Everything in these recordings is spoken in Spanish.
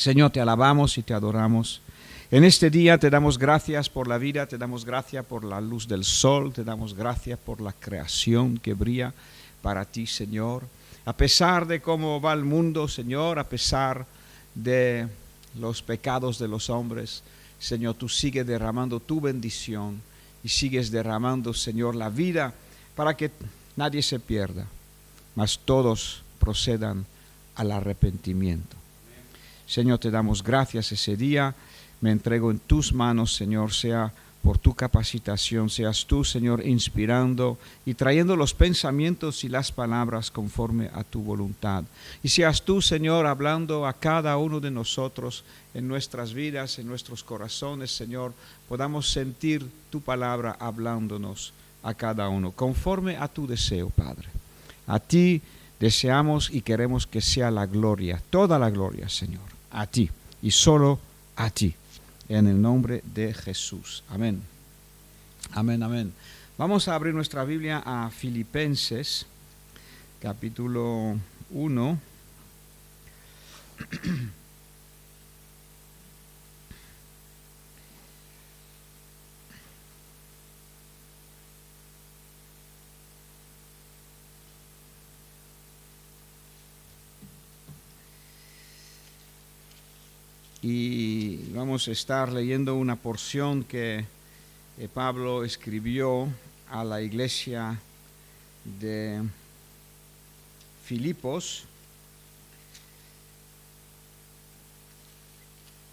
Señor, te alabamos y te adoramos. En este día te damos gracias por la vida, te damos gracias por la luz del sol, te damos gracias por la creación que brilla para ti, Señor. A pesar de cómo va el mundo, Señor, a pesar de los pecados de los hombres, Señor, tú sigues derramando tu bendición y sigues derramando, Señor, la vida para que nadie se pierda, mas todos procedan al arrepentimiento. Señor, te damos gracias ese día. Me entrego en tus manos, Señor, sea por tu capacitación, seas tú, Señor, inspirando y trayendo los pensamientos y las palabras conforme a tu voluntad. Y seas tú, Señor, hablando a cada uno de nosotros en nuestras vidas, en nuestros corazones, Señor, podamos sentir tu palabra hablándonos a cada uno, conforme a tu deseo, Padre. A ti deseamos y queremos que sea la gloria, toda la gloria, Señor, a ti y solo a ti, en el nombre de Jesús. Amén. Amén, amén. Vamos a abrir nuestra Biblia a Filipenses, capítulo 1. Y vamos a estar leyendo una porción que Pablo escribió a la iglesia de Filipos.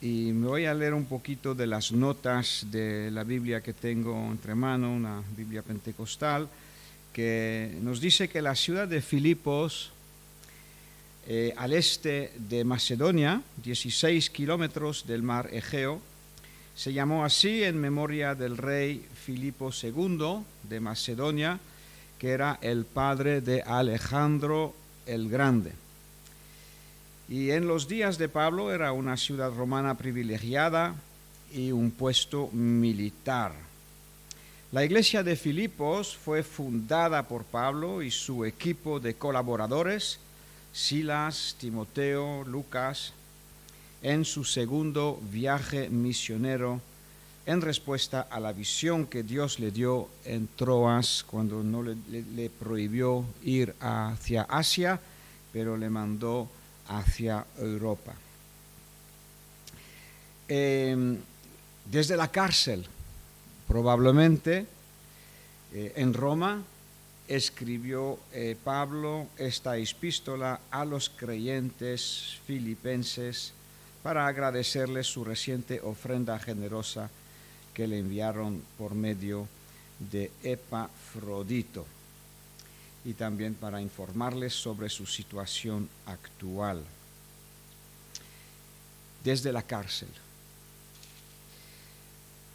Y me voy a leer un poquito de las notas de la Biblia que tengo entre manos, una Biblia pentecostal, que nos dice que la ciudad de Filipos, al este de Macedonia, 16 kilómetros del mar Egeo, se llamó así en memoria del rey Filipo II de Macedonia, que era el padre de Alejandro el Grande. Y en los días de Pablo era una ciudad romana privilegiada y un puesto militar. La iglesia de Filipos fue fundada por Pablo y su equipo de colaboradores, Silas, Timoteo, Lucas, en su segundo viaje misionero en respuesta a la visión que Dios le dio en Troas cuando no le prohibió ir hacia Asia, pero le mandó hacia Europa. Desde la cárcel, probablemente en Roma, escribió Pablo esta epístola a los creyentes filipenses para agradecerles su reciente ofrenda generosa que le enviaron por medio de Epafrodito y también para informarles sobre su situación actual. Desde la cárcel.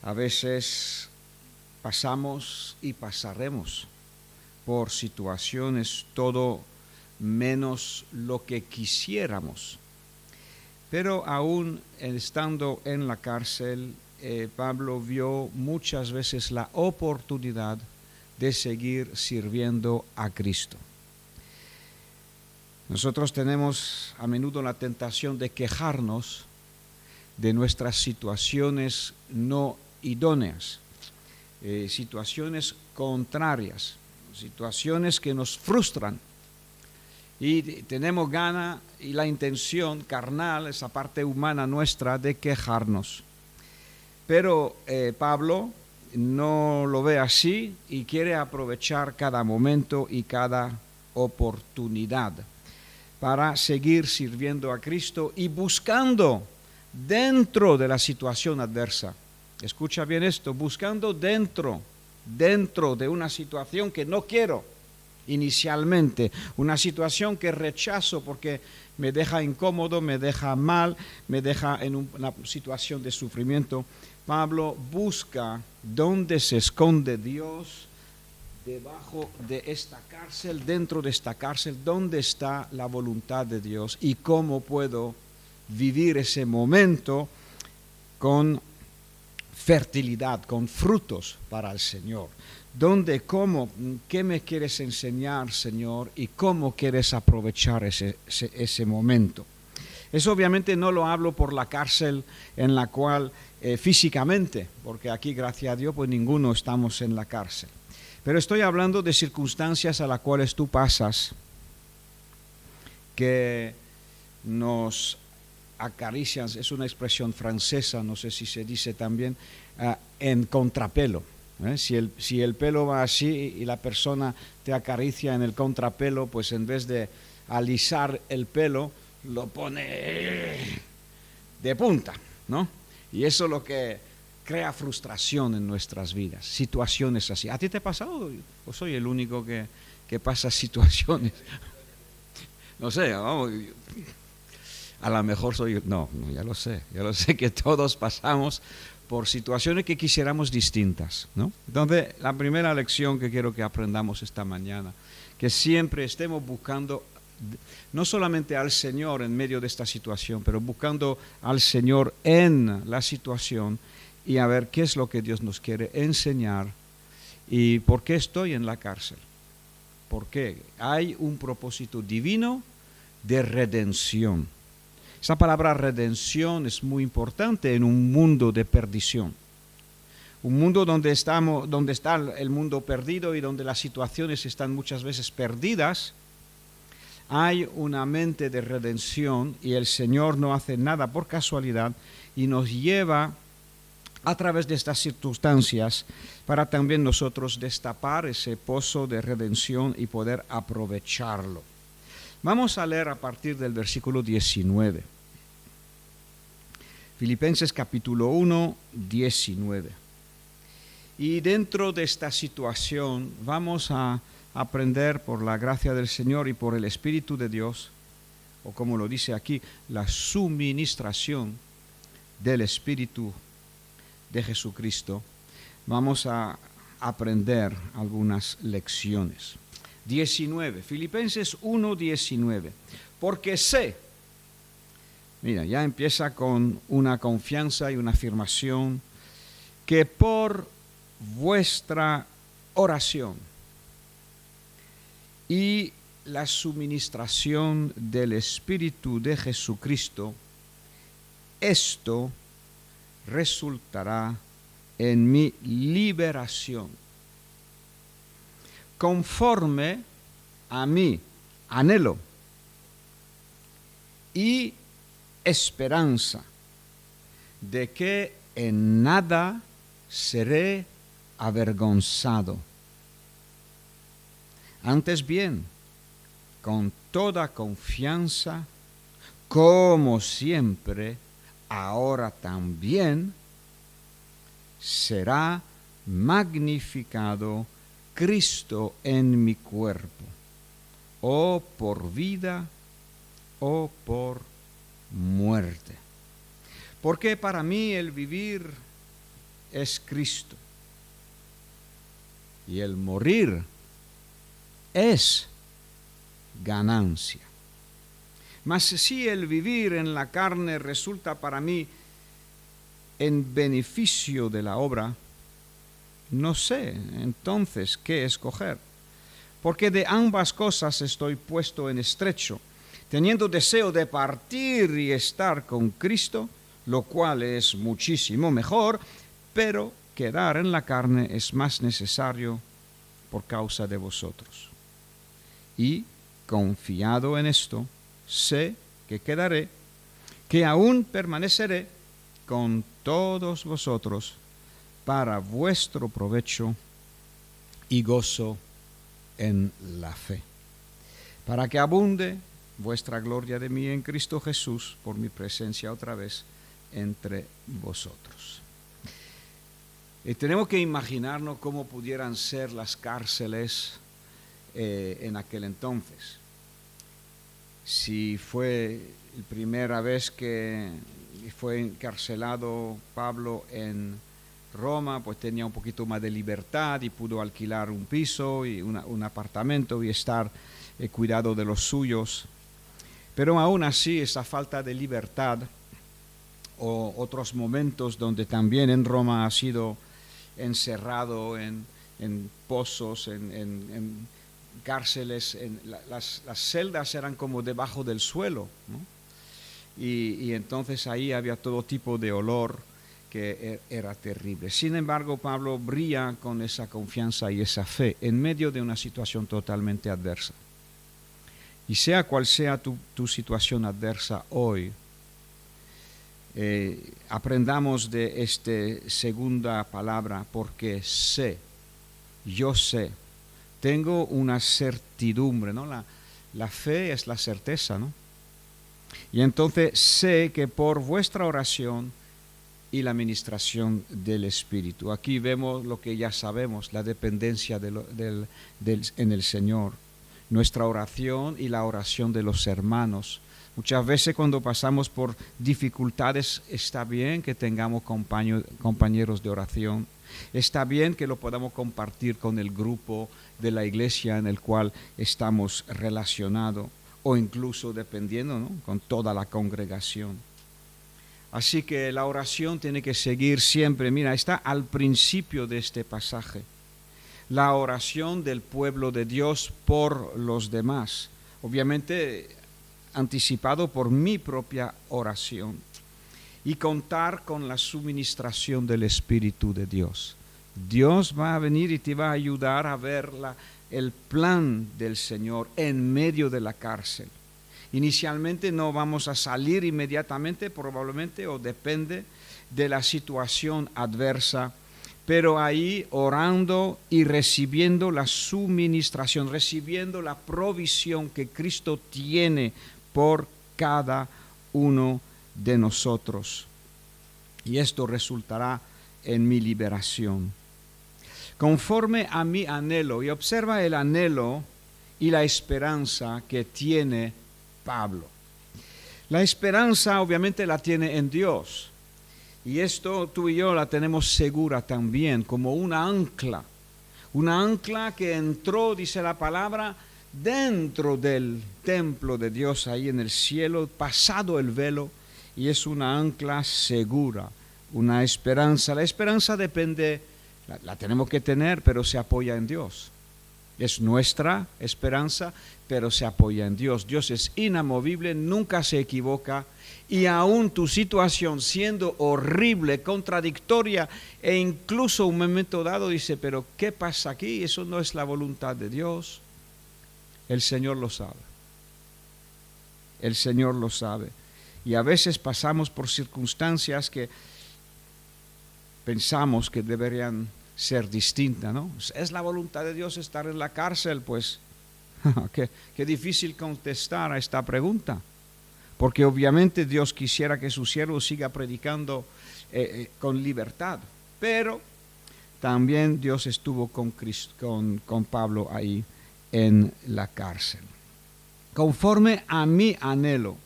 A veces pasamos y pasaremos por situaciones todo menos lo que quisiéramos. Pero aún estando en la cárcel, Pablo vio muchas veces la oportunidad de seguir sirviendo a Cristo. Nosotros tenemos a menudo la tentación de quejarnos de nuestras situaciones no idóneas, situaciones contrarias, situaciones que nos frustran y tenemos gana y la intención carnal, esa parte humana nuestra, de quejarnos. Pero Pablo no lo ve así y quiere aprovechar cada momento y cada oportunidad para seguir sirviendo a Cristo y buscando dentro de la situación adversa. Escucha bien esto, buscando dentro de una situación que no quiero inicialmente, una situación que rechazo porque me deja incómodo, me deja mal, me deja en una situación de sufrimiento. Pablo busca dónde se esconde Dios debajo de esta cárcel, dentro de esta cárcel, dónde está la voluntad de Dios y cómo puedo vivir ese momento con fertilidad, con frutos para el Señor. ¿Dónde, cómo, qué me quieres enseñar, Señor? Y cómo quieres aprovechar ese momento. Eso obviamente no lo hablo por la cárcel en la cual físicamente, porque aquí, gracias a Dios, pues ninguno estamos en la cárcel. Pero estoy hablando de circunstancias a las cuales tú pasas que nos acarician, es una expresión francesa, no sé si se dice también, en contrapelo. Si el pelo va así y la persona te acaricia en el contrapelo, pues en vez de alisar el pelo, lo pone de punta, ¿no? Y eso es lo que crea frustración en nuestras vidas, situaciones así. ¿A ti te ha pasado o soy el único que pasa situaciones? No sé, vamos, a lo mejor soy... No, ya lo sé que todos pasamos por situaciones que quisiéramos distintas, ¿no? Entonces, la primera lección que quiero que aprendamos esta mañana, que siempre estemos buscando no solamente al Señor en medio de esta situación, pero buscando al Señor en la situación y a ver qué es lo que Dios nos quiere enseñar y por qué estoy en la cárcel. ¿Por qué? Hay un propósito divino de redención. Esa palabra redención es muy importante en un mundo de perdición. Un mundo donde está el mundo perdido y donde las situaciones están muchas veces perdidas. Hay una mente de redención y el Señor no hace nada por casualidad y nos lleva a través de estas circunstancias para también nosotros destapar ese pozo de redención y poder aprovecharlo. Vamos a leer a partir del versículo 19. Filipenses capítulo 1, 19. Y dentro de esta situación vamos a aprender por la gracia del Señor y por el Espíritu de Dios, o como lo dice aquí, la suministración del Espíritu de Jesucristo. Vamos a aprender algunas lecciones. 19, Filipenses 1, 19. Porque sé, mira, ya empieza con una confianza y una afirmación, que por vuestra oración y la suministración del Espíritu de Jesucristo, esto resultará en mi liberación, conforme a mi anhelo y esperanza de que en nada seré avergonzado. Antes bien, con toda confianza, como siempre, ahora también será magnificado Cristo en mi cuerpo, o por vida o por muerte. Porque para mí el vivir es Cristo y el morir es ganancia. Mas si el vivir en la carne resulta para mí en beneficio de la obra, no sé entonces qué escoger, porque de ambas cosas estoy puesto en estrecho, teniendo deseo de partir y estar con Cristo, lo cual es muchísimo mejor, pero quedar en la carne es más necesario por causa de vosotros. Y confiado en esto, sé que quedaré, que aún permaneceré con todos vosotros para vuestro provecho y gozo en la fe, para que abunde vuestra gloria de mí en Cristo Jesús por mi presencia otra vez entre vosotros. Tenemos que imaginarnos cómo pudieran ser las cárceles en aquel entonces. Si fue la primera vez que fue encarcelado Pablo en Roma, pues tenía un poquito más de libertad y pudo alquilar un piso y un apartamento y estar cuidado de los suyos. Pero aún así, esa falta de libertad o otros momentos donde también en Roma ha sido encerrado en pozos, en cárceles, las celdas eran como debajo del suelo, ¿no? y entonces ahí había todo tipo de olor que era terrible. Sin embargo, Pablo brilla con esa confianza y esa fe en medio de una situación totalmente adversa. Y sea cual sea tu situación adversa hoy, aprendamos de esta segunda palabra, porque sé, yo sé, tengo una certidumbre, ¿no? La fe es la certeza, ¿no? Y entonces sé que por vuestra oración y la ministración del Espíritu. Aquí vemos lo que ya sabemos, la dependencia en el Señor, nuestra oración y la oración de los hermanos. Muchas veces cuando pasamos por dificultades está bien que tengamos compañeros de oración, está bien que lo podamos compartir con el grupo de la iglesia en el cual estamos relacionados o incluso dependiendo, ¿no?, con toda la congregación. Así que la oración tiene que seguir siempre. Mira, está al principio de este pasaje. La oración del pueblo de Dios por los demás. Obviamente anticipado por mi propia oración. Y contar con la suministración del Espíritu de Dios. Dios va a venir y te va a ayudar a ver el plan del Señor en medio de la cárcel. Inicialmente no vamos a salir inmediatamente, probablemente, o depende de la situación adversa, pero ahí orando y recibiendo la suministración, recibiendo la provisión que Cristo tiene por cada uno de nosotros. Y esto resultará en mi liberación. Conforme a mi anhelo, y observa el anhelo y la esperanza que tiene Pablo. La esperanza obviamente la tiene en Dios, y esto tú y yo la tenemos segura también como una ancla que entró, dice la palabra, dentro del templo de Dios ahí en el cielo, pasado el velo, y es una ancla segura, una esperanza. La esperanza depende, la tenemos que tener, pero se apoya en Dios. Es nuestra esperanza, pero se apoya en Dios. Dios es inamovible, nunca se equivoca, y aún tu situación siendo horrible, contradictoria, e incluso un momento dado dice, pero ¿qué pasa aquí? Eso no es la voluntad de Dios. El Señor lo sabe. El Señor lo sabe. Y a veces pasamos por circunstancias que pensamos que deberían ser distinta, ¿no? Es la voluntad de Dios estar en la cárcel, pues qué difícil contestar a esta pregunta, porque obviamente Dios quisiera que su siervo siga predicando con libertad, pero también Dios estuvo con Pablo ahí en la cárcel. Conforme a mi anhelo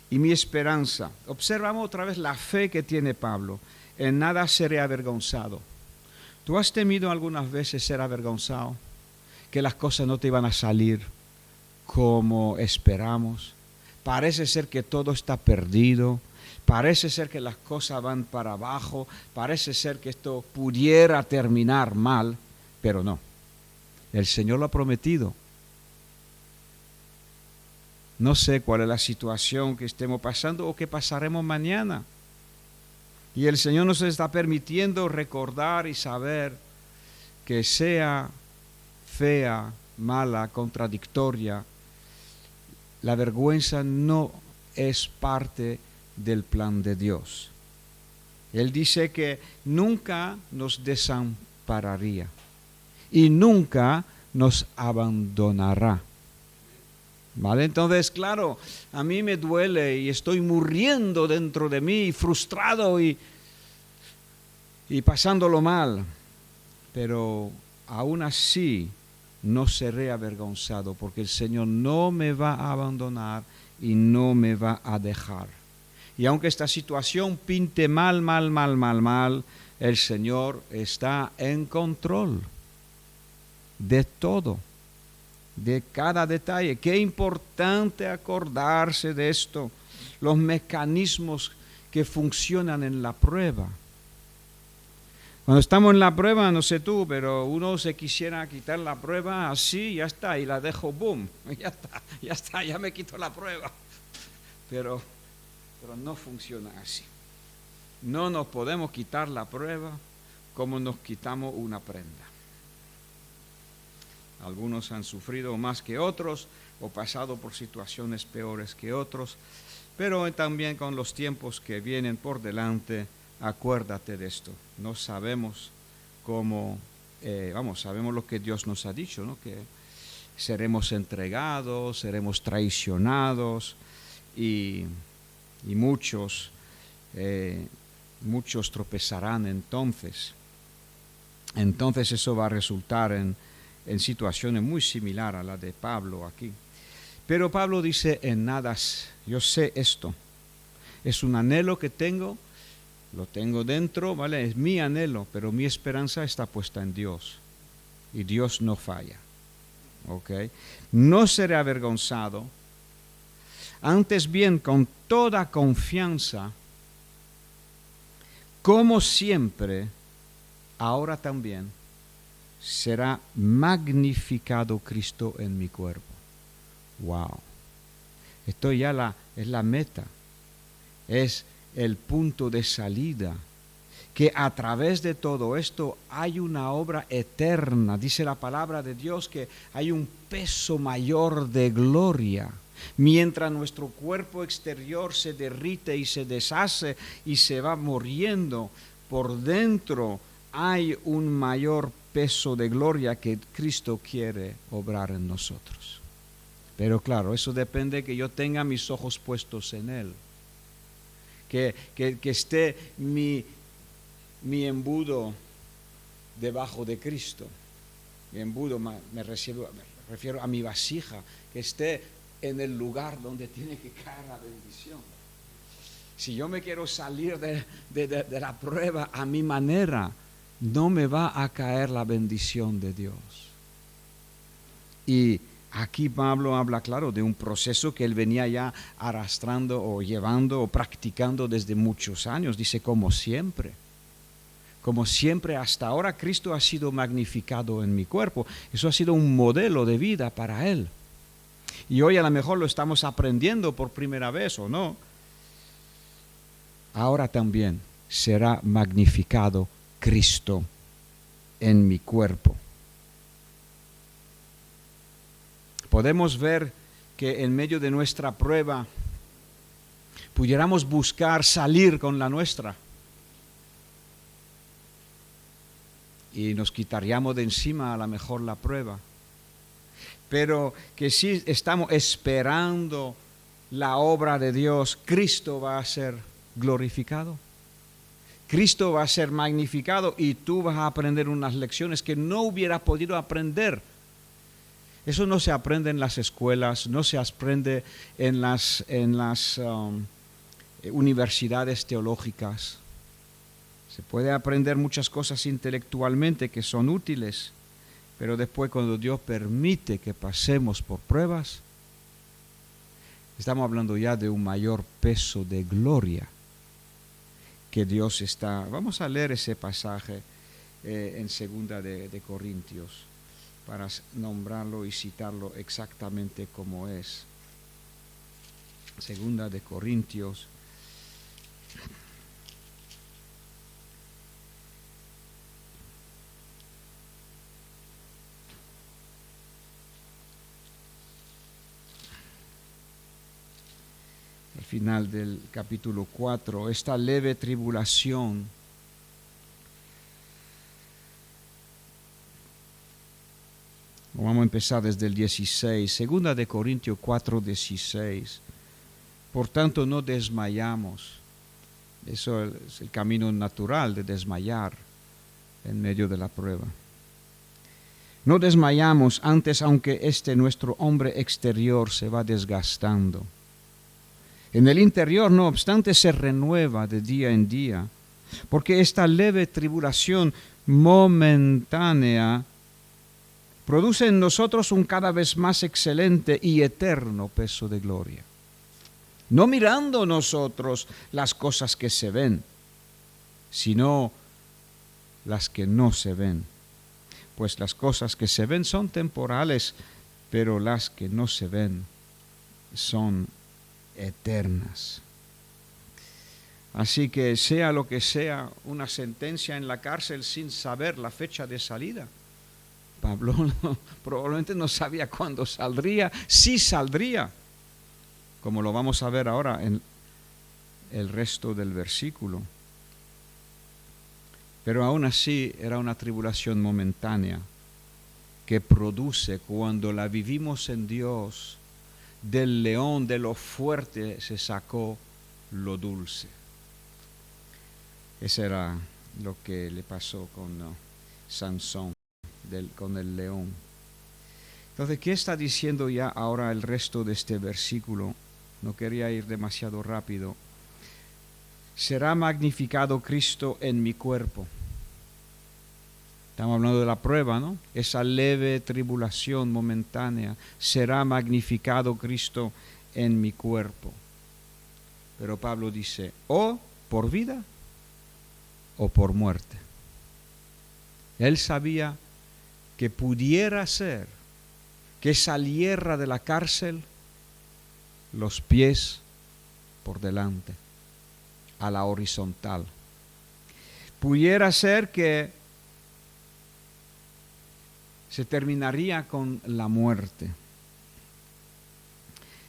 y mi esperanza, observamos otra vez la fe que tiene Pablo, en nada seré avergonzado. ¿Tú has temido algunas veces ser avergonzado? Que las cosas no te iban a salir como esperamos. Parece ser que todo está perdido. Parece ser que las cosas van para abajo. Parece ser que esto pudiera terminar mal, pero no. El Señor lo ha prometido. No sé cuál es la situación que estemos pasando o que pasaremos mañana. Y el Señor nos está permitiendo recordar y saber que sea fea, mala, contradictoria, la vergüenza no es parte del plan de Dios. Él dice que nunca nos desampararía y nunca nos abandonará. ¿Vale? Entonces, claro, a mí me duele y estoy muriendo dentro de mí, frustrado y pasándolo mal, pero aún así no seré avergonzado, porque el Señor no me va a abandonar y no me va a dejar. Y aunque esta situación pinte mal, el Señor está en control de todo, de cada detalle. Qué importante acordarse de esto, los mecanismos que funcionan en la prueba. Cuando estamos en la prueba, no sé tú, pero uno se quisiera quitar la prueba así, ya está, y la dejo, boom, ya está, ya me quito la prueba. Pero pero no funciona así. No nos podemos quitar la prueba como nos quitamos una prenda. Algunos han sufrido más que otros o pasado por situaciones peores que otros, pero también con los tiempos que vienen por delante, acuérdate de esto. No sabemos cómo, sabemos lo que Dios nos ha dicho, ¿no? Que seremos entregados, seremos traicionados y muchos tropezarán entonces. Entonces eso va a resultar en situaciones muy similares a la de Pablo aquí. Pero Pablo dice, en nada, yo sé esto, es un anhelo que tengo, lo tengo dentro, ¿vale? Es mi anhelo, pero mi esperanza está puesta en Dios y Dios no falla, ¿ok? No seré avergonzado, antes bien con toda confianza, como siempre, ahora también, será magnificado Cristo en mi cuerpo. Wow. Esto ya es la meta, es el punto de salida, que a través de todo esto hay una obra eterna. Dice la palabra de Dios que hay un peso mayor de gloria. Mientras nuestro cuerpo exterior se derrite y se deshace y se va muriendo, por dentro hay un mayor peso de gloria que Cristo quiere obrar en nosotros. Pero claro, eso depende que yo tenga mis ojos puestos en Él, que esté mi embudo debajo de Cristo. Mi embudo me refiero a mi vasija, que esté en el lugar donde tiene que caer la bendición. Si yo me quiero salir de la prueba a mi manera, no me va a caer la bendición de Dios. Y aquí Pablo habla, claro, de un proceso que él venía ya arrastrando o llevando o practicando desde muchos años. Dice, como siempre hasta ahora Cristo ha sido magnificado en mi cuerpo. Eso ha sido un modelo de vida para él. Y hoy a lo mejor lo estamos aprendiendo por primera vez o no. Ahora también será magnificado Cristo en mi cuerpo. Podemos ver que en medio de nuestra prueba pudiéramos buscar salir con la nuestra y nos quitaríamos de encima a lo mejor la prueba, pero que si estamos esperando la obra de Dios, Cristo va a ser glorificado, Cristo va a ser magnificado y tú vas a aprender unas lecciones que no hubieras podido aprender. Eso no se aprende en las escuelas, no se aprende en las universidades teológicas. Se puede aprender muchas cosas intelectualmente que son útiles, pero después cuando Dios permite que pasemos por pruebas, estamos hablando ya de un mayor peso de gloria que Dios está. Vamos a leer ese pasaje en 2 de Corintios para nombrarlo y citarlo exactamente como es. 2 de Corintios. Al final del capítulo 4, esta leve tribulación vamos a empezar desde el 16, 2 de Corintios 4, 16. Por tanto, no desmayamos. Eso es el camino natural de desmayar en medio de la prueba. No desmayamos antes, aunque nuestro hombre exterior se va desgastando. En el interior, no obstante, se renueva de día en día, porque esta leve tribulación momentánea produce en nosotros un cada vez más excelente y eterno peso de gloria. No mirando nosotros las cosas que se ven, sino las que no se ven. Pues las cosas que se ven son temporales, pero las que no se ven son eternas. Así que sea lo que sea, una sentencia en la cárcel sin saber la fecha de salida. Pablo probablemente no sabía cuándo saldría, si saldría, como lo vamos a ver ahora en el resto del versículo. Pero aún así era una tribulación momentánea que produce, cuando la vivimos en Dios, del león, de lo fuerte, se sacó lo dulce. Eso era lo que le pasó con Sansón, con el león. Entonces, ¿qué está diciendo ya ahora el resto de este versículo? No quería ir demasiado rápido. Será magnificado Cristo en mi cuerpo. Estamos hablando de la prueba, ¿no? Esa leve tribulación momentánea. Será magnificado Cristo en mi cuerpo. Pero Pablo dice, o por vida o por muerte. Él sabía que pudiera ser que saliera de la cárcel los pies por delante, a la horizontal. Pudiera ser que se terminaría con la muerte.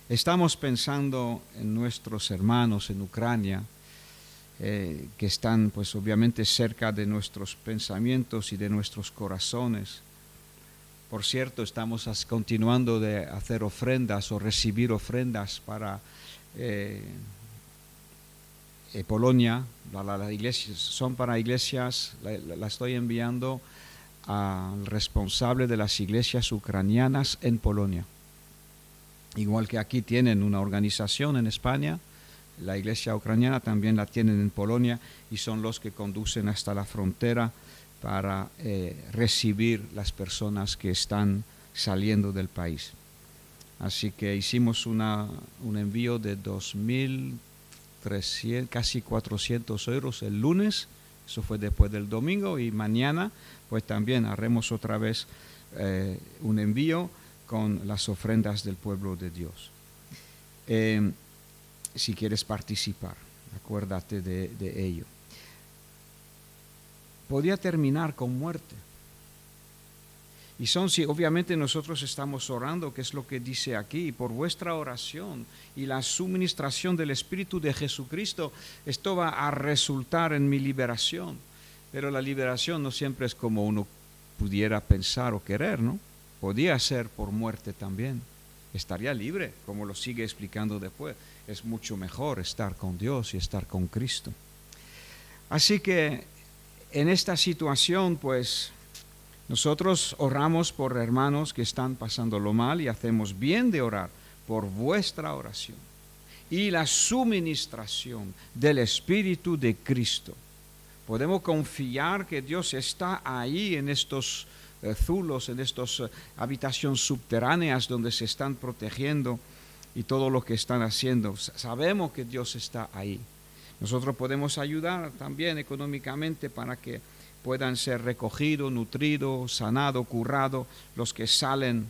Estamos pensando en nuestros hermanos en Ucrania, que están pues obviamente cerca de nuestros pensamientos y de nuestros corazones. Por cierto, estamos continuando de hacer ofrendas o recibir ofrendas para Polonia. Las iglesias son para iglesias, la estoy enviando al responsable de las iglesias ucranianas en Polonia. Igual que aquí tienen una organización en España, la iglesia ucraniana también la tienen en Polonia y son los que conducen hasta la frontera para recibir las personas que están saliendo del país. Así que hicimos un envío de 2.300, casi 400 euros el lunes. Eso fue después del domingo, y mañana pues también haremos otra vez un envío con las ofrendas del pueblo de Dios. Si quieres participar, acuérdate de ello. Podía terminar con muerte. Y si obviamente nosotros estamos orando, que es lo que dice aquí, por vuestra oración y la suministración del Espíritu de Jesucristo, esto va a resultar en mi liberación. Pero la liberación no siempre es como uno pudiera pensar o querer, ¿no? Podía ser por muerte también. Estaría libre, como lo sigue explicando después. Es mucho mejor estar con Dios y estar con Cristo. Así que en esta situación, pues, nosotros oramos por hermanos que están pasándolo mal, y hacemos bien de orar por vuestra oración y la suministración del Espíritu de Cristo. Podemos confiar que Dios está ahí en estos zulos, en estas habitaciones subterráneas donde se están protegiendo y todo lo que están haciendo. Sabemos que Dios está ahí. Nosotros podemos ayudar también económicamente para que puedan ser recogidos, nutridos, sanados, curados los que salen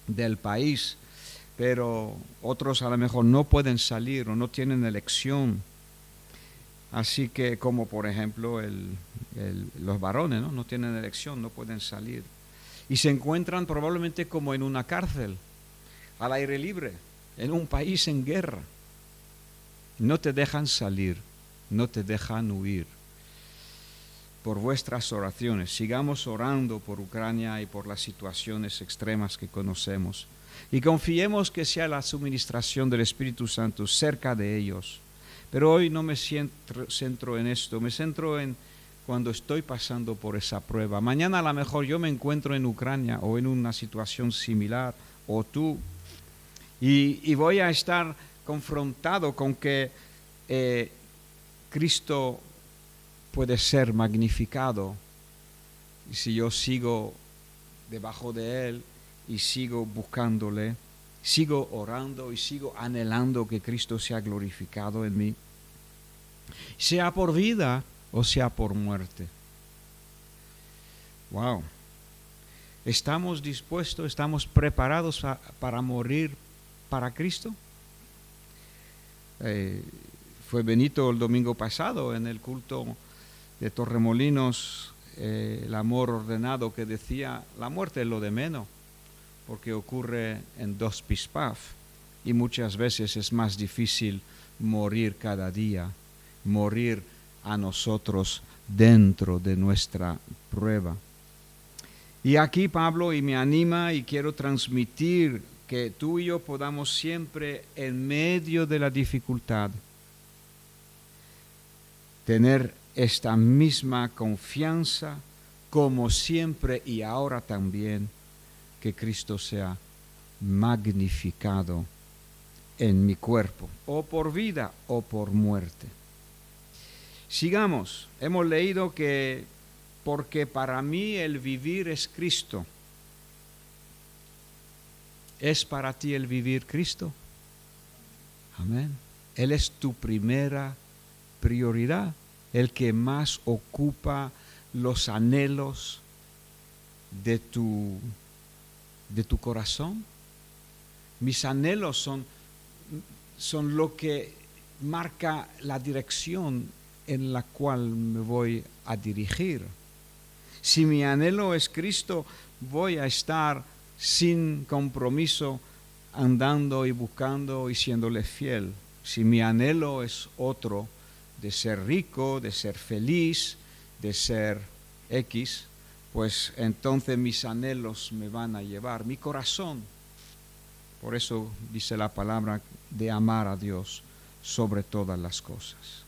del país, pero otros a lo mejor no pueden salir o no tienen elección. Así que, como por ejemplo los varones, ¿no? No tienen elección, no pueden salir. Y se encuentran probablemente como en una cárcel, al aire libre, en un país en guerra. No te dejan salir, no te dejan huir. Por vuestras oraciones, sigamos orando por Ucrania y por las situaciones extremas que conocemos. Y confiemos que sea la suministración del Espíritu Santo cerca de ellos. Pero hoy no me centro en esto, me centro en cuando estoy pasando por esa prueba. Mañana a lo mejor yo me encuentro en Ucrania o en una situación similar, o tú, y voy a estar confrontado con que Cristo puede ser magnificado, y si yo sigo debajo de Él y sigo buscándole, sigo orando y sigo anhelando que Cristo sea glorificado en mí, sea por vida o sea por muerte. Wow. ¿Estamos dispuestos, estamos preparados para morir para Cristo? Fue Benito el domingo pasado en el culto de Torremolinos, el amor ordenado, que decía, la muerte es lo de menos, porque ocurre en dos pispaf y muchas veces es más difícil morir cada día, morir a nosotros dentro de nuestra prueba. Y aquí Pablo y me anima y quiero transmitir que tú y yo podamos siempre en medio de la dificultad tener esta misma confianza como siempre y ahora también, que Cristo sea magnificado en mi cuerpo, o por vida o por muerte. Sigamos, hemos leído que porque para mí el vivir es Cristo. ¿Es para ti el vivir Cristo? Amén. Él es tu primera prioridad, el que más ocupa los anhelos de tu corazón. Mis anhelos son lo que marca la dirección en la cual me voy a dirigir. Si mi anhelo es Cristo, voy a estar sin compromiso, andando y buscando y siéndole fiel. Si mi anhelo es otro, de ser rico, de ser feliz, de ser X, pues entonces mis anhelos me van a llevar, mi corazón. Por eso dice la palabra de amar a Dios sobre todas las cosas.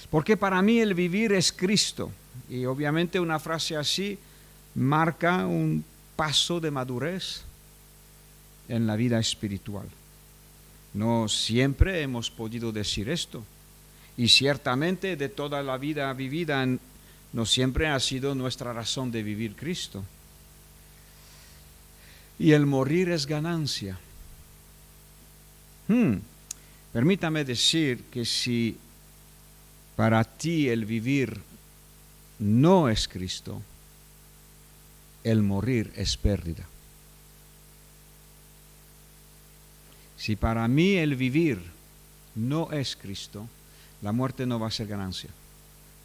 Porque para mí el vivir es Cristo. Y obviamente una frase así marca un paso de madurez en la vida espiritual. No siempre hemos podido decir esto. Y ciertamente de toda la vida vivida no siempre ha sido nuestra razón de vivir Cristo. Y el morir es ganancia. Permítame decir que si para ti el vivir no es Cristo, el morir es pérdida. Si para mí el vivir no es Cristo, la muerte no va a ser ganancia,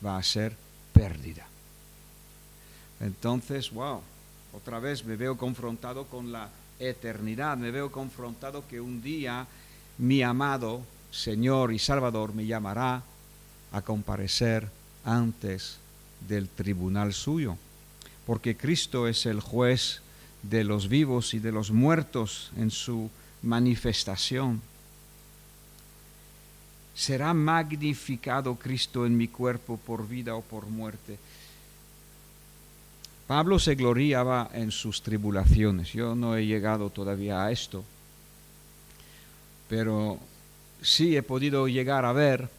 va a ser pérdida. Entonces, otra vez me veo confrontado con la eternidad, me veo confrontado que un día mi amado Señor y Salvador me llamará a comparecer antes del tribunal suyo, porque Cristo es el juez de los vivos y de los muertos en su manifestación. ¿Será magnificado Cristo en mi cuerpo por vida o por muerte? Pablo se gloriaba en sus tribulaciones. Yo no he llegado todavía a esto, pero sí he podido llegar a ver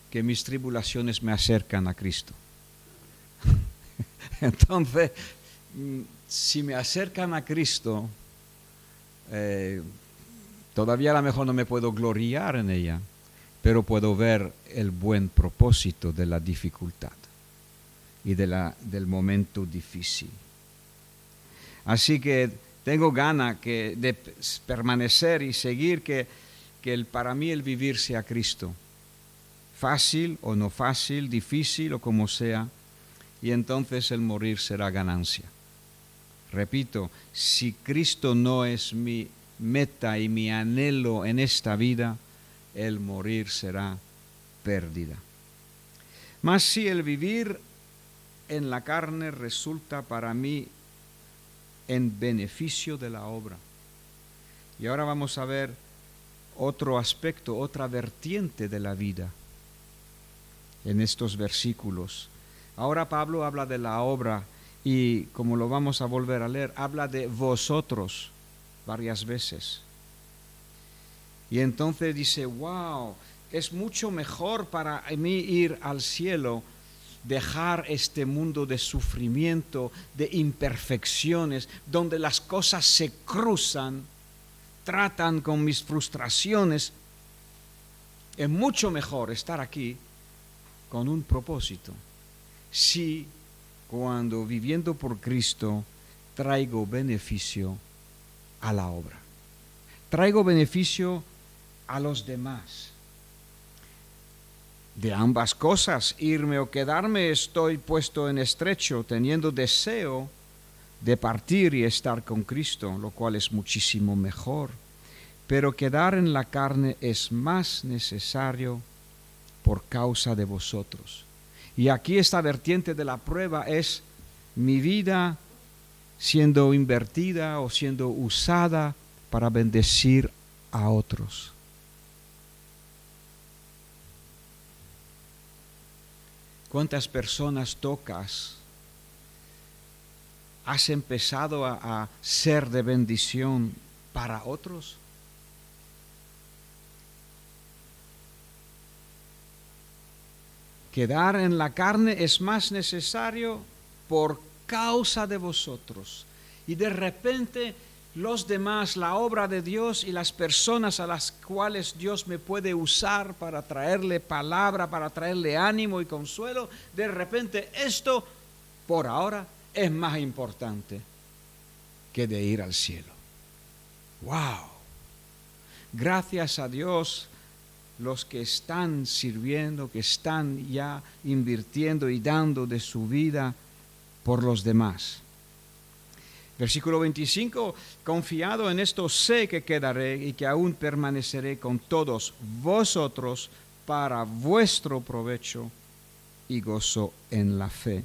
que mis tribulaciones me acercan a Cristo. Entonces, si me acercan a Cristo, todavía a lo mejor no me puedo gloriar en ella, pero puedo ver el buen propósito de la dificultad y del momento difícil. Así que tengo ganas de permanecer y seguir que para mí el vivir sea Cristo. Fácil o no fácil, difícil o como sea, y entonces el morir será ganancia. Repito, si Cristo no es mi meta y mi anhelo en esta vida, el morir será pérdida. Mas si el vivir en la carne resulta para mí en beneficio de la obra. Y ahora vamos a ver otro aspecto, otra vertiente de la vida en estos versículos. Ahora Pablo habla de la obra y, como lo vamos a volver a leer, habla de vosotros varias veces. Y entonces dice, es mucho mejor para mí ir al cielo, dejar este mundo de sufrimiento, de imperfecciones, donde las cosas se cruzan, tratan con mis frustraciones. Es mucho mejor estar aquí con un propósito. Si cuando viviendo por Cristo traigo beneficio a la obra, traigo beneficio a los demás. De ambas cosas, irme o quedarme, estoy puesto en estrecho, teniendo deseo de partir y estar con Cristo, lo cual es muchísimo mejor. Pero quedar en la carne es más necesario por causa de vosotros. Y aquí esta vertiente de la prueba es mi vida siendo invertida o siendo usada para bendecir a otros. ¿Cuántas personas tocas? ¿Has empezado a ser de bendición para otros? Quedar en la carne es más necesario por causa de vosotros. Y de repente los demás, la obra de Dios y las personas a las cuales Dios me puede usar para traerle palabra, para traerle ánimo y consuelo, de repente esto por ahora es más importante que de ir al cielo. ¡Wow! Gracias a Dios, los que están sirviendo, que están ya invirtiendo y dando de su vida por los demás. Versículo 25, confiado en esto sé que quedaré y que aún permaneceré con todos vosotros para vuestro provecho y gozo en la fe,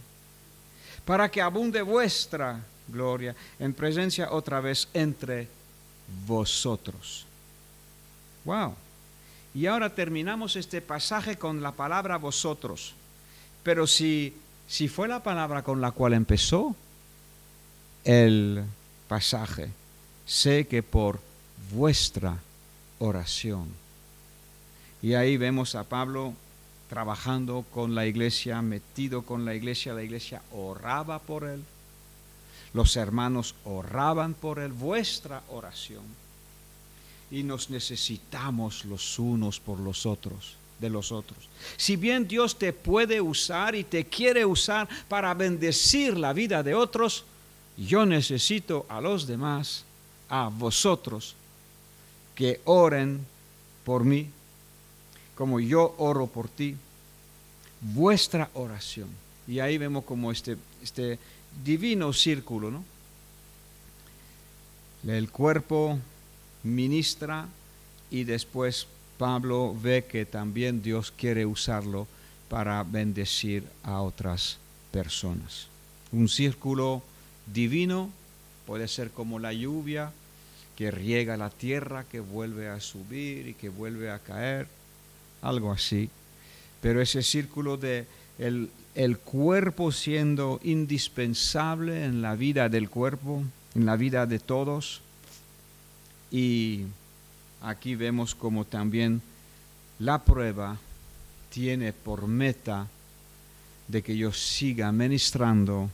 para que abunde vuestra gloria en presencia otra vez entre vosotros. Wow. Y ahora terminamos este pasaje con la palabra vosotros. Pero si fue la palabra con la cual empezó el pasaje, sé que por vuestra oración. Y ahí vemos a Pablo trabajando con la iglesia, metido con la iglesia oraba por él, los hermanos oraban por él, vuestra oración. Y nos necesitamos los unos por los otros, de los otros. Si bien Dios te puede usar y te quiere usar para bendecir la vida de otros, yo necesito a los demás, a vosotros, que oren por mí, como yo oro por ti, vuestra oración. Y ahí vemos como este divino círculo, ¿no? El cuerpo ministra y después Pablo ve que también Dios quiere usarlo para bendecir a otras personas. Un círculo divino puede ser como la lluvia que riega la tierra, que vuelve a subir y que vuelve a caer, algo así. Pero ese círculo de el cuerpo siendo indispensable en la vida del cuerpo, en la vida de todos. Y aquí vemos como también la prueba tiene por meta de que yo siga ministrando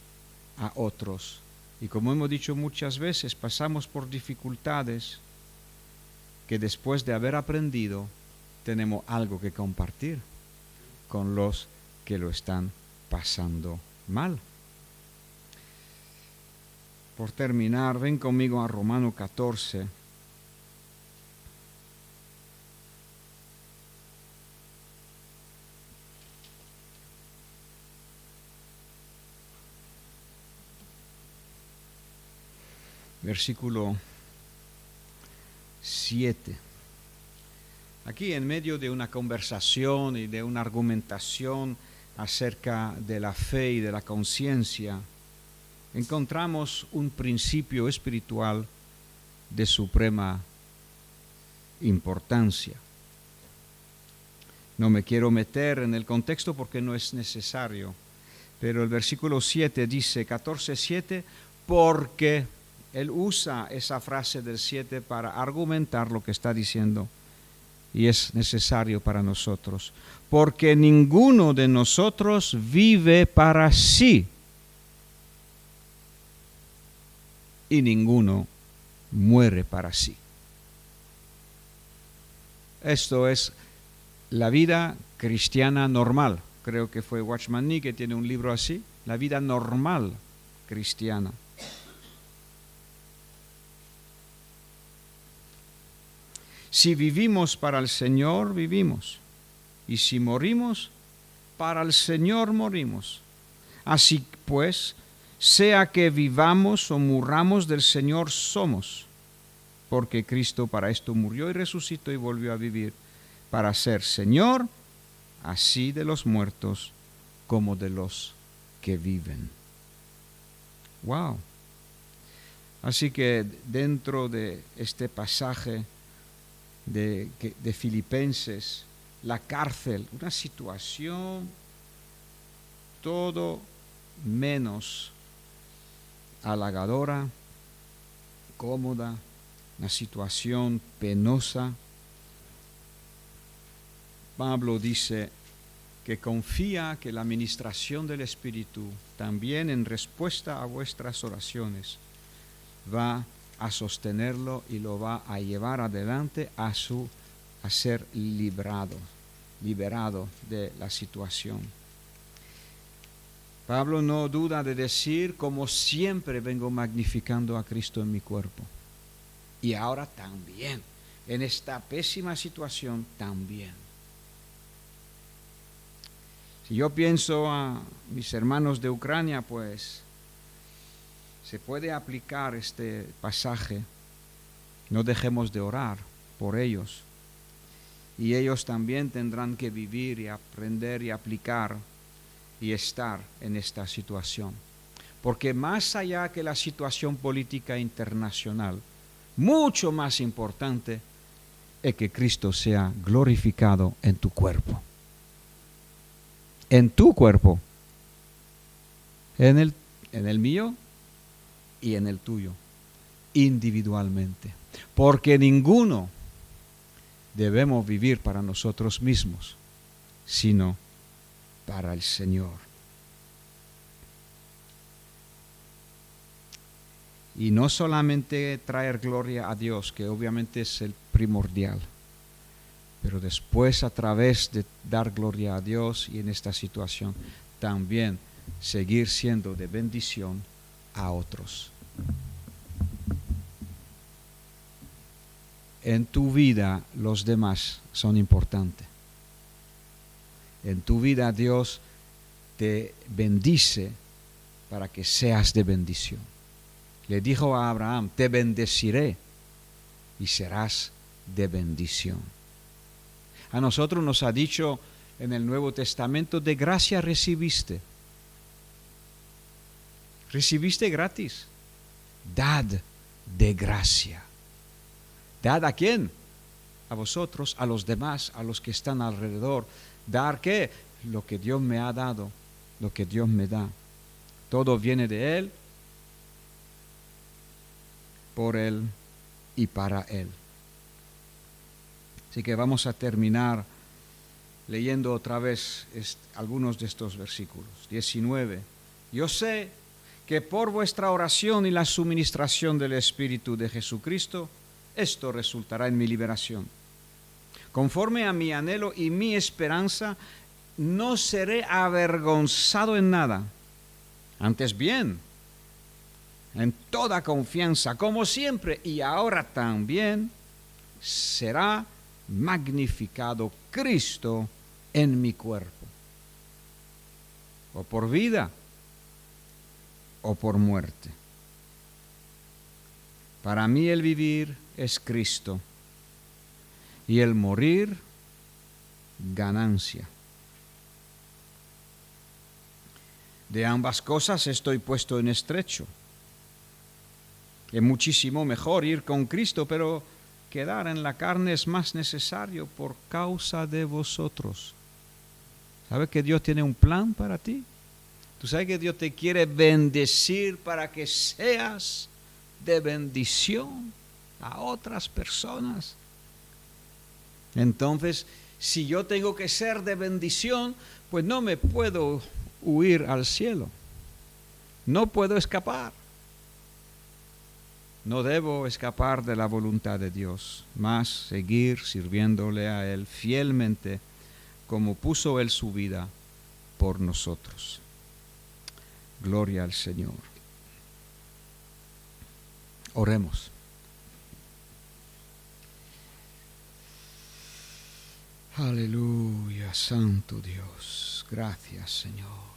a otros. Y como hemos dicho muchas veces, pasamos por dificultades que después de haber aprendido tenemos algo que compartir con los que lo están pasando mal. Por terminar, ven conmigo a Romanos 14. Versículo 7. Aquí en medio de una conversación y de una argumentación acerca de la fe y de la conciencia, encontramos un principio espiritual de suprema importancia. No me quiero meter en el contexto porque no es necesario, pero el versículo 7 dice, 14:7, porque él usa esa frase del 7 para argumentar lo que está diciendo y es necesario para nosotros. Porque ninguno de nosotros vive para sí y ninguno muere para sí. Esto es la vida cristiana normal. Creo que fue Watchman Nee que tiene un libro así, la vida normal cristiana. Si vivimos para el Señor, vivimos. Y si morimos, para el Señor morimos. Así pues, sea que vivamos o muramos, del Señor somos, porque Cristo para esto murió y resucitó y volvió a vivir, para ser Señor, así de los muertos como de los que viven. Wow. Así que dentro de este pasaje de Filipenses, la cárcel, una situación todo menos halagadora, cómoda, una situación penosa. Pablo dice que confía que la administración del Espíritu, también en respuesta a vuestras oraciones, va a sostenerlo y lo va a llevar adelante a ser liberado de la situación. Pablo no duda de decir, como siempre vengo magnificando a Cristo en mi cuerpo. Y ahora también, en esta pésima situación también. Si yo pienso a mis hermanos de Ucrania, pues se puede aplicar este pasaje. No dejemos de orar por ellos. Y ellos también tendrán que vivir y aprender y aplicar y estar en esta situación. Porque más allá que la situación política internacional, mucho más importante es que Cristo sea glorificado en tu cuerpo. En tu cuerpo. En el mío y en el tuyo. Individualmente. Porque ninguno debemos vivir para nosotros mismos, sino para el Señor. Y no solamente traer gloria a Dios, que obviamente es el primordial, pero después a través de dar gloria a Dios y en esta situación, también seguir siendo de bendición a otros. En tu vida los demás son importantes. En tu vida Dios te bendice para que seas de bendición. Le dijo a Abraham, te bendeciré y serás de bendición. A nosotros nos ha dicho en el Nuevo Testamento, de gracia recibiste. Recibiste gratis. Dad de gracia. ¿Dad a quién? A vosotros, a los demás, a los que están alrededor. ¿Dar qué? Lo que Dios me ha dado, lo que Dios me da. Todo viene de Él, por Él y para Él. Así que vamos a terminar leyendo otra vez algunos de estos versículos. 19. Yo sé que por vuestra oración y la suministración del Espíritu de Jesucristo, esto resultará en mi liberación. Conforme a mi anhelo y mi esperanza, no seré avergonzado en nada. Antes bien, en toda confianza, como siempre y ahora también, será magnificado Cristo en mi cuerpo, o por vida o por muerte. Para mí el vivir es Cristo y el morir ganancia. De ambas cosas estoy puesto en estrecho. Es muchísimo mejor ir con Cristo, pero quedar en la carne es más necesario por causa de vosotros. ¿Sabes que Dios tiene un plan para ti? ¿Tú sabes que Dios te quiere bendecir para que seas de bendición a otras personas? Entonces, si yo tengo que ser de bendición, pues no me puedo huir al cielo. No puedo escapar. No debo escapar de la voluntad de Dios, mas seguir sirviéndole a Él fielmente, como puso Él su vida por nosotros. Gloria al Señor. Oremos. Aleluya, Santo Dios. Dios. Gracias, Señor.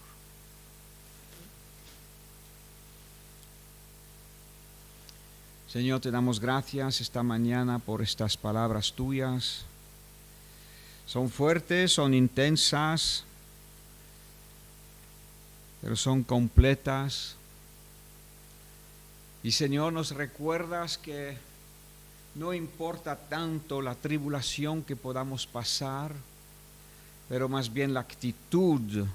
Señor, te damos gracias esta mañana por estas palabras tuyas. Son fuertes, son intensas, pero son completas. Y Señor, nos recuerdas que no importa tanto la tribulación que podamos pasar, pero más bien la actitud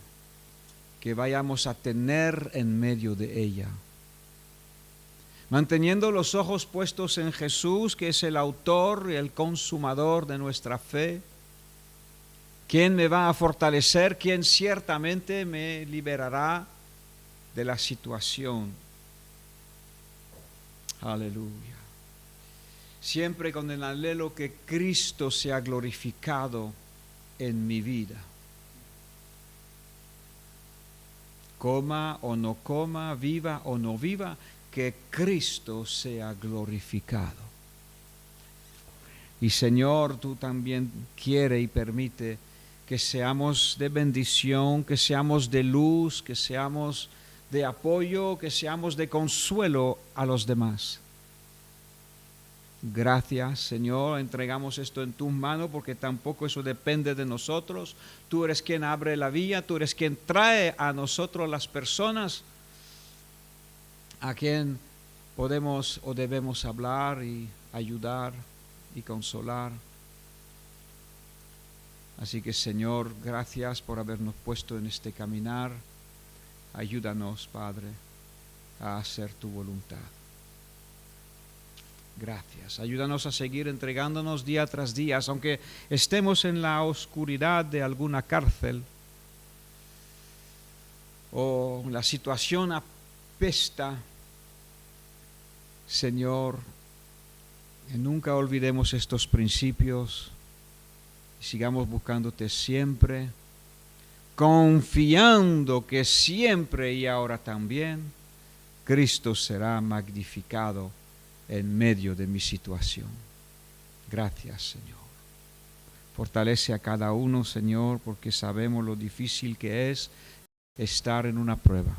que vayamos a tener en medio de ella. Manteniendo los ojos puestos en Jesús, que es el autor y el consumador de nuestra fe, quien me va a fortalecer, quien ciertamente me liberará de la situación. Aleluya. Siempre con el anhelo que Cristo sea glorificado en mi vida. Coma o no coma, viva o no viva, que Cristo sea glorificado. Y Señor, tú también quieres y permite que seamos de bendición, que seamos de luz, que seamos de apoyo, que seamos de consuelo a los demás. Gracias, Señor, entregamos esto en tus manos porque tampoco eso depende de nosotros. Tú eres quien abre la vía, tú eres quien trae a nosotros las personas a quien podemos o debemos hablar y ayudar y consolar. Así que, Señor, gracias por habernos puesto en este caminar. Ayúdanos, Padre, a hacer tu voluntad. Gracias. Ayúdanos a seguir entregándonos día tras día, aunque estemos en la oscuridad de alguna cárcel o la situación apesta. Señor, que nunca olvidemos estos principios y sigamos buscándote siempre, confiando que siempre y ahora también Cristo será magnificado en medio de mi situación. Gracias, Señor. Fortalece a cada uno, Señor, porque sabemos lo difícil que es estar en una prueba.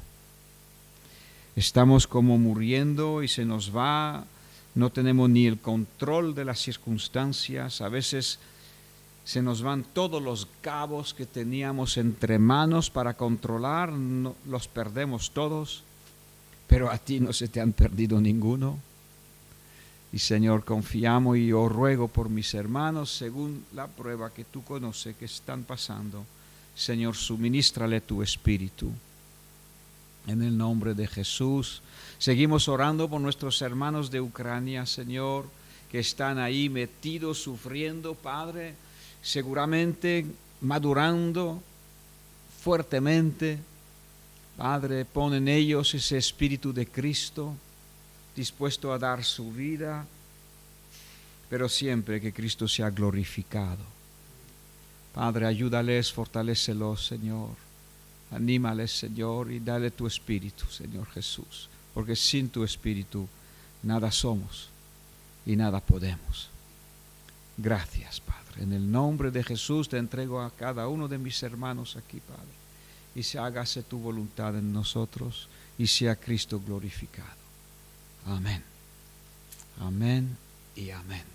Estamos como muriendo y se nos va, no tenemos ni el control de las circunstancias, a veces se nos van todos los cabos que teníamos entre manos para controlar, los perdemos todos, pero a ti no se te han perdido ninguno. Y Señor, confiamos y yo ruego por mis hermanos, según la prueba que tú conoces que están pasando. Señor, suministrale tu espíritu. En el nombre de Jesús, seguimos orando por nuestros hermanos de Ucrania, Señor, que están ahí metidos, sufriendo, Padre, seguramente madurando fuertemente. Padre, pon en ellos ese espíritu de Cristo, dispuesto a dar su vida, pero siempre que Cristo sea glorificado. Padre, ayúdales, fortalécelos, Señor. Anímales, Señor, y dale tu espíritu, Señor Jesús, porque sin tu espíritu nada somos y nada podemos. Gracias, Padre. En el nombre de Jesús te entrego a cada uno de mis hermanos aquí, Padre, y se hágase tu voluntad en nosotros y sea Cristo glorificado. Amén. Amén y amén.